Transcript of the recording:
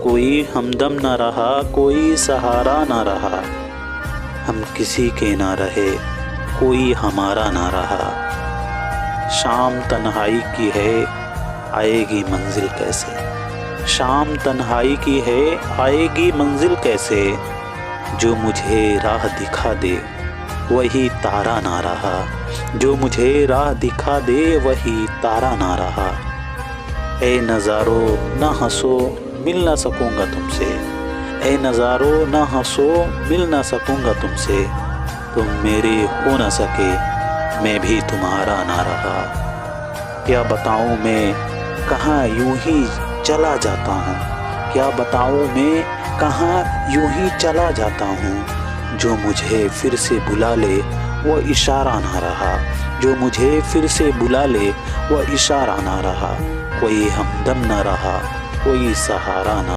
कोई हमदम न रहा, कोई सहारा न रहा। हम किसी के ना रहे, कोई हमारा ना रहा। शाम तन्हाई की है, आएगी मंजिल कैसे। शाम तन्हाई की है, आएगी मंजिल कैसे। जो मुझे राह दिखा दे वही तारा ना रहा। जो मुझे राह दिखा दे वही तारा ना रहा। ए नज़ारो ना हंसो, मिल ना सकूँगा तुमसे। ए नज़ारो ना हंसो, मिल ना सकूँगा तुमसे। तुम मेरे हो ना सके, मैं भी तुम्हारा ना रहा। क्या बताऊँ मैं कहाँ यूं ही चला जाता हूँ। क्या बताऊँ मैं कहाँ यूं ही चला जाता हूँ। जो मुझे फिर से बुला ले वो इशारा ना रहा। जो मुझे फिर से बुला ले वो इशारा ना रहा। कोई हमदम ना रहा, कोई सहारा ना।